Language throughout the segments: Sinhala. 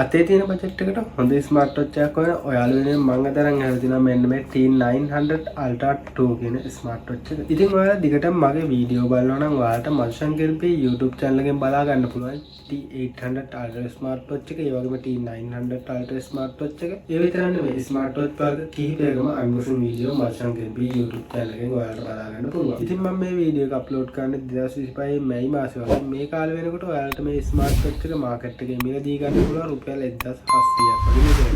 අතේ තියෙන බජට් එකට හොඳ ස්මාර්ට් වොච් එකක් හොයන ඔයාලා වෙනුවෙන් මම අද අරන් ආවිදිනවා මෙන්න මේ T900 Ultra 2 කියන ස්මාර්ට් වොච් එක. ඉතින් ඔයාලා දිගටම මගේ වීඩියෝ බලනවා නම් ඔයාලට මල්ෂන් කෙල්පේ YouTube channel එකෙන් බලා ගන්න පුළුවන් T800 Ultra ස්මාර්ට් වොච් එක, ඒ වගේම T900 Ultra ස්මාර්ට් වොච් එක. ඒ විතරක් නෙවෙයි ස්මාර්ට් වොච් වර්ග කිහිපයකම අන්බොක්සිං වීඩියෝ මල්ෂන් කෙල්පේ YouTube channel එකෙන් ඔයාලට බලා ගන්න පුළුවන්. ඉතින් මම මේ වීඩියෝ එක අප්ලෝඩ් කරන්නේ 2025 මැයි මාසේ වගේ. මේ කාලේ වෙනකොට ඔයාලට මේ ස්මාර්ට් වොච් එක මාකට් එකේ මිල දී ගන්න පුළුවන් රුපියල් 1700ක්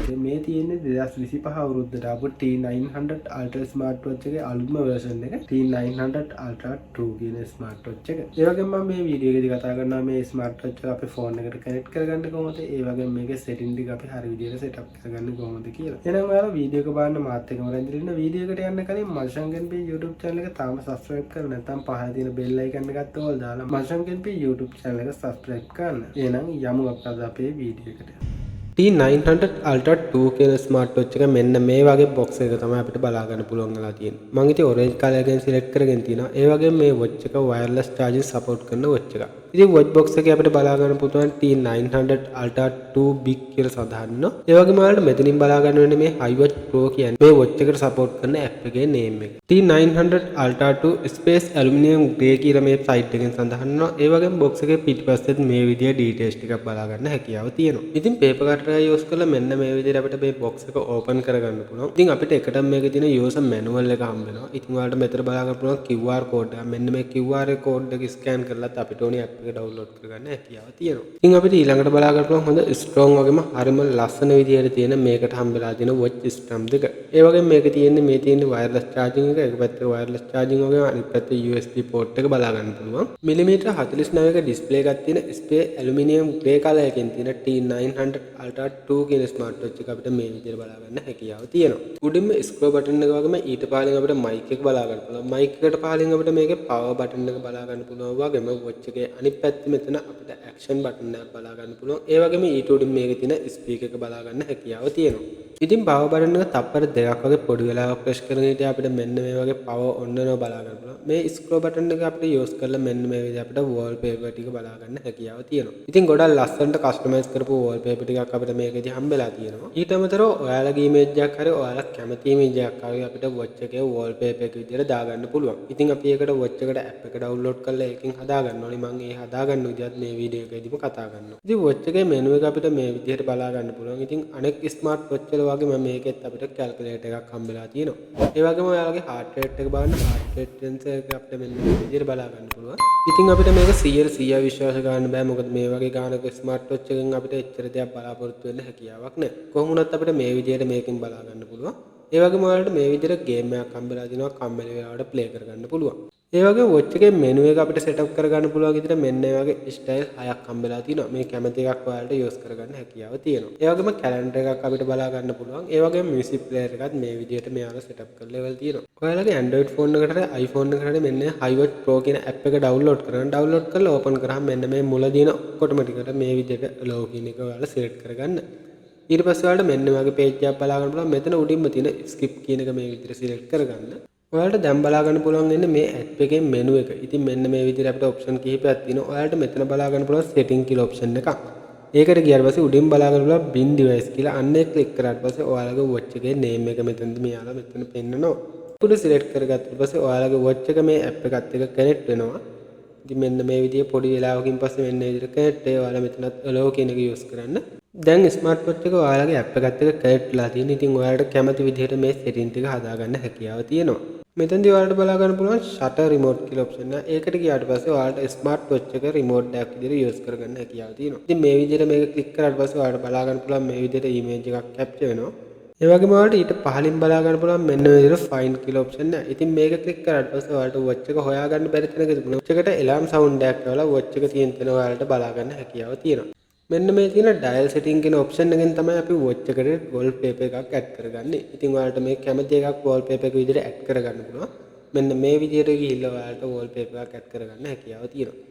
වගේ. මේ තියෙන්නේ 2025 අවුරුද්දට ආපු T900 Ultra ස්මාර්ට් වොච් එකේ අලුත්ම version එක T900 Ultra 2 කියන ස්මාර්ට් වොච් එක. ඒ වගේම මම මේ වීඩියෝ එකේදී කතා කරනවා මේ ස්මාර්ට් වොච් එක අපේ ෆෝන් එකට කනෙක්ට් කරගන්න කොහොමද, ඒ වගේම මේකේ setting ටික අපි හරි විදිහට setup කරගන්න කොහොමද කියලා. එහෙනම් ඔයාලා වීඩියෝ එක බලන්න මාත් එක්කම රැඳිලා ඉන්න. වීඩියෝ එකට යන්න කලින් මල්ෂන්ගෙන්පී YouTube channel එක තාම subscribe කරලා නැත්නම් පහළ තියෙන bell icon එකත් ඕල් දාලා මල්ෂන්ගෙන්පී YouTube channel එක subscribe කරන්න. එහෙනම් යමු අපිට අපේ වීඩියෝ එකට. T900 Ultra 2 කියන ස්මාර්ට් වොච් එක මෙන්න මේ වගේ බොක්ස් එක තමයි අපිට බලා ගන්න පුළුවන් වෙලා තියෙන්නේ. මම ඉතින් ඔරෙන්ජ් කලර් එකෙන් සිලෙක්ට් කරගෙන තිනවා. ඒ වගේම මේ වොච් එක වයර්ලස් charging support කරන වොච් එකක්. ඉතින් වොච් බොක්ස් එකේ අපිට බලා ගන්න පුළුවන් T900 Ultra 2 big කියලා සඳහන් වෙනවා. ඒ වගේම ඔයාලට මෙතනින් බලා ගන්න වෙන්නේ මේ iWatch Pro කියන්නේ මේ වොච් එකට support කරන app එකේ name එක. T900 Ultra 2 Space Aluminium Grey කියලා මේ site එකෙන් සඳහන් වෙනවා. ඒ වගේම බොක්ස් එකේ පිටිපස්සෙත් මේ විදිය details ටිකක් බලා ගන්න හැකියාව තියෙනවා. ඉතින් paper cutter එක use කරලා මෙන්න මේ විදිහට අපිට මේ බොක්ස් එක open කරගන්න පුළුවන්. ඉතින් අපිට එකටම මේකේ තියෙන user manual එක හම්බ වෙනවා. ඉතින් ඔයාලට මෙතන බලා ගන්න පුළුවන් QR code එක. මෙන්න මේ QR code එක scan කරලාත් අපිට ඕනේ app එක download කරගන්න හැකියාව තියෙනවා. ඉතින් අපිට ඊළඟට බලා ගන්න පුළුවන් හොඳ strong වගේම හරිම ලස්සන විදිහට තියෙන මේකට හම්බෙලා තියෙන watch strap දෙක. ඒ වගේම මේකේ තියෙන්නේ මේ තියෙන්නේ wireless charging එක. එක පැත්තක wireless charging වගේම අනිත් පැත්තේ USB port එක බලා ගන්න පුළුවන්. මිලිමීටර 49ක display එකක් තියෙන space aluminium grey color එකකින් තියෙන T900 Ultra 2 කියන ස්මාර්ට් වොච් එක අපිට මේ විදිහට බලා ගන්න හැකියාව තියෙනවා. උඩින්ම ස්ක්‍රෝ බටන් එක වගේම ඊට පහළින් අපිට මයික් එක බලා ගන්න පුළුවන්. මයික් එකට පහළින් අපිට මේකේ පවර් බටන් එක බලා ගන්න පුළුවන්. වගේම වොච් එකේ අනිත් පැත්තේ මෙතන අපිට ඇක්ෂන් බටන් එකක් බලා ගන්න පුළුවන්. ඒ වගේම ඊට උඩින් මේකේ තියෙන ස්පීකර් එක බලා ගන්න හැකියාව තියෙනවා. ඉතින් පවර් බටන් එක තප්පර දෙකක් වගේ පොඩි වෙලාවක් ප්‍රෙස් කරගෙන ඉතින් අපිට මෙන්න මේ වගේ පවර් ඔන් වෙනවා බලා ගන්න පුළුවන්. මේ ස්ක්‍රෝ බටන් එක අපිට යූස් කරලා මෙන්න මේ විදිහට අපිට wallpaper ටික බලා ගන්න හැකියාව තියෙනවා. ඉතින් ගොඩක් ලස්සනට කස්ටමයිස් කරපු wallpaper ටිකක් අපිට මේකෙදි හම්බෙලා තියෙනවා. ඊට අමතරව ඔයාලගේ image එකක් හරි ඔයාලා කැමති image එකක් හරි අපිට watch එකේ wallpaper එක විදිහට දාගන්න පුළුවන්. ඉතින් අපි ඒකට watch එකට app එක download කරලා ඒකෙන් හදාගන්න ඕනේ. මම ඒ හදාගන්න විදිහත් මේ වීඩියෝ එකේදීම කතා කරනවා. ඉතින් watch එකේ menu එක අපිට මේ විදිහට බලා ගන්න පුළුවන්. ඉතින් අනෙක් smart watch වල වගේම මේකෙත් අපිට calculator එකක් හම්බෙලා තියෙනවා. ඒ වගේම ඔයාලගේ heart rate එක බලන්න heart rate sensor එක අපිට මෙන්න මේ විදිහට බලා ගන්න පුළුවන්. ඉතින් අපිට මේක 100% විශ්වාස කරන්න බෑ. මොකද මේ වගේ ගානක ස්මාර්ට් වොච් එකෙන් අපිට එච්චර දෙයක් බලාපොරොත්තු වෙන්න හැකියාවක් නැහැ. කොහොම වුණත් අපිට මේ විදිහට මේකෙන් බලා ගන්න පුළුවන්. ඒ වගේම ඔයාලට මේ විදිහට ගේම් එකක් හම්බෙලා දිනවා කම්මැලි වෙලාවට ප්ලේ කරගන්න පුළුවන්. ඒ වගේ වොච් එකේ මෙනු එක අපිට සෙටප් කරගන්න පුළුවන් විදිහට මෙන්න මේ වගේ ස්ටයිල් 6ක් හම්බෙලා තිනවා. මේ කැමති එකක් ඔයාලට යූස් කරගන්න හැකියාව තියෙනවා. ඒ වගේම කැලෙන්ඩර් එකක් අපිට බලා ගන්න පුළුවන්. ඒ වගේම මියුසික් ප්ලේයර් එකත් මේ විදිහට මෙයාලා සෙටප් කරලා ලෙවල් තියෙනවා. ඔයාලගේ Android phone එකකට iPhone එකකට මෙන්න iWatch Pro කියන app එක download කරගන්න. download කරලා open කරාම මෙන්න මේ මුල දින ඔක්කොටම ටිකට මේ විදිහට login එක ඔයාලා select කරගන්න. ඊට පස්සේ ඔයාලට මෙන්න මේ වගේ page එකක් බලා ගන්න පුළුවන්. මෙතන උඩින්ම තියෙන skip කියන එක මේ විදිහට select කරගන්න. ඔයාලට දැන් බලා ගන්න පුළුවන් වෙන්නේ මේ app එකේ menu එක. ඉතින් මෙන්න මේ විදිහට අපිට option කිහිපයක් තියෙනවා. ඔයාලට මෙතන බලා ගන්න පුළුවන් setting කියලා option එකක්. ඒකට ගියාට පස්සේ උඩින් බලා ගන්න පුළුවන් bin device කියලා අන්න ඒක click කරාට පස්සේ ඔයාලගේ watch එකේ name එක මෙතනදී මෙයාලා මෙතන පෙන්නනවා. පුඩු select කරගත්ත පස්සේ ඔයාලගේ watch එක මේ app එකත් එක්ක connect වෙනවා. ඉතින් මෙන්න මේ විදිහේ පොඩි වෙලාවකින් පස්සේ මෙන්න මේ විදිහට connect වෙයි. ඔයාලා මෙතනත් allow කියන එක use කරන්න. දැන් ස්මාර්ට් වොච් එක ඔයාලගේ app එකත් එක්ක connect වෙලා තියෙන. ඉතින් ඔයාලට කැමති විදිහට මේ setting ටික හදාගන්න හැකියාව තියෙනවා. මෙතනදී ඔයාලට බලා ගන්න පුළුවන් shutter remote කියලා option එක. ඒකට ගියාට පස්සේ ඔයාලට ස්මාර්ට් වොච් එක remote එකක් විදිහට use කරගන්න හැකියාව තියෙනවා. ඉතින් මේ විදිහට මේක click කරාට පස්සේ ඔයාලට බලා ගන්න පුළුවන් මේ විදිහට image එකක් capture වෙනවා. ඒ වගේම ඔයාලට ඊට පහලින් බලා ගන්න පුළුවන් මෙන්න මේ විදිහට find කියලා option එක. ඉතින් මේක click කරාට පස්සේ ඔයාලට watch එක හොයාගන්න බැරි තැනක තිබුණා. watch එකට alarm sound එකක් කරලා watch එක තියෙන තැන ඔයාලට බලා ගන්න හැකියාව තියෙනවා. මෙන්න මේ තියෙන dial setting කියන option එකෙන් තමයි අපි watch එකට wallpaper එකක් add කරගන්නේ. ඉතින් ඔයාලට මේ කැමති එකක් wallpaper එක විදිහට add කරගන්න පුළුවන්. මෙන්න මේ විදිහට ගිහිල්ලා ඔයාලට wallpaper එකක් add කරගන්න හැකියාව තියෙනවා.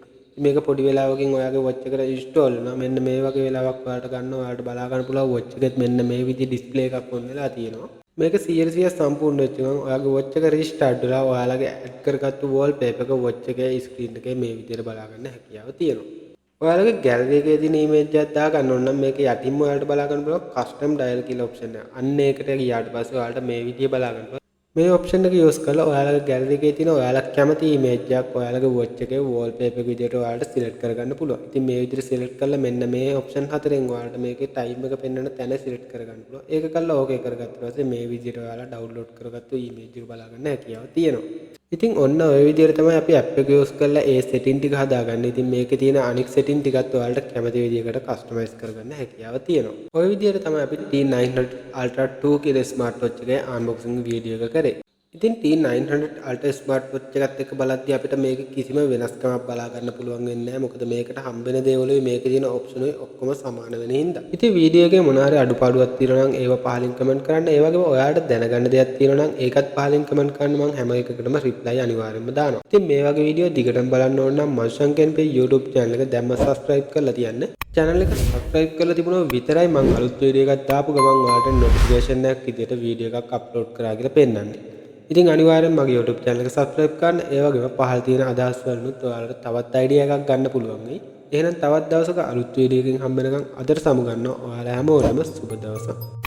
මේක පොඩි වෙලාවකින් ඔයාගේ watch එකට install වෙනවා. මෙන්න මේ වගේ වෙලාවක් ඔයාලට ගන්න ඔයාලට බලා ගන්න පුළුවන් watch එකෙත් මෙන්න මේ විදිහේ display එකක් on වෙලා තියෙනවා. මේක 100% සම්පූර්ණ වෙච්ච ගමන් ඔයාගේ watch එක restart වෙලා ඔයාලගේ add කරගත්තු wallpaper එක watch එකේ screen එකේ මේ විදිහට බලා ගන්න හැකියාව තියෙනවා. ඔයාලගේ ගැලරි එකේ තියෙන ඉමේජ් එකක් දාගන්න ඕන නම් මේක යටින්ම ඔයාලට බලා ගන්න පුළුවන් කස්ටම් ඩයල් කියලා ඔප්ෂන් එක. අන්න ඒකට ගියාට පස්සේ ඔයාලට මේ විදිය බලා ගන්න පුළුවන්. මේ ඔප්ෂන් එක යූස් කරලා ඔයාලගේ ගැලරි එකේ තියෙන ඔයාලා කැමති ඉමේජ් එකක් ඔයාලගේ වොච් එකේ වෝල්පේපර් එක විදියට ඔයාලට සිලෙක්ට් කරගන්න පුළුවන්. ඉතින් මේ විදියට සිලෙක්ට් කරලා මෙන්න මේ ඔප්ෂන් හතරෙන් ඔයාලට මේකේ ටයිම් එක පෙන්වන තැන සිලෙක්ට් කරගන්න පුළුවන්. ඒක කරලා ඕකේ කරගත්ත පස්සේ මේ විදියට ඔයාලා ඩවුන්ලෝඩ් කරගත්තු ඉමේජ් එක බලා ගන්න හැකියාව තියෙනවා. ඉතින් ඔන්න ඔය විදිහට තමයි අපි ඇප් එක යූස් කරලා ඒ සෙටින් ටික හදාගන්නේ. ඉතින් මේකේ තියෙන අනික් සෙටින් ටිකත් ඔයාලට කැමති විදිහකට කස්ටමයිස් කරගන්න හැකියාව තියෙනවා. ඔය විදිහට තමයි අපි T900 Ultra 2 කියලා ස්මාර්ට් වොච් එකේ අන්බොක්සිං වීඩියෝ එක කරේ. ඉතින් T900 Ultra ස්මාර්ට් වොච් එකත් එක්ක බලද්දී අපිට මේක කිසිම වෙනස්කමක් බලා ගන්න පුළුවන් වෙන්නේ නැහැ. මොකද මේකට හම්බෙන දේවලුයි මේකේ තියෙන ඔප්ෂනුයි ඔක්කොම සමාන වෙන හින්දා. ඉතින් වීඩියෝ එකේ මොන හරි අඩුපාඩුවක් තියෙනවා නම් ඒව පහලින් කමෙන්ට් කරන්න. ඒ වගේම ඔයාලට දැනගන්න දෙයක් තියෙනවා නම් ඒකත් පහලින් කමෙන්ට් කරන්න. මම හැම එකකටම රිප්ලයි අනිවාර්යෙන්ම දානවා. ඉතින් මේ වගේ වීඩියෝ දිගටම බලන්න ඕන නම් මල්ෂන්කෙන්පේ YouTube channel එක දැම්ම subscribe කරලා තියන්න. channel එක subscribe කරලා තිබුණොත් විතරයි මම අලුත් වීඩියෝ එකක් දාපු ගමන් ඔයාලට notification එකක් විදියට වීඩියෝ එකක් upload කරා කියලා පෙන්නන්නේ. ඉතින් අනිවාර්යෙන් මගේ YouTube channel එක subscribe කරන්න. ඒ වගේම පහළ තියෙන අදහස් වලුත් ඔයාලට තවත් idea එකක් ගන්න පුළුවන් වෙයි. එහෙනම් තවත් දවසක අලුත් වීඩියෝ එකකින් හම්බ වෙනකන් අදට සමු ගන්නවා. ඔයාලා හැමෝටම සුබ දවසක්.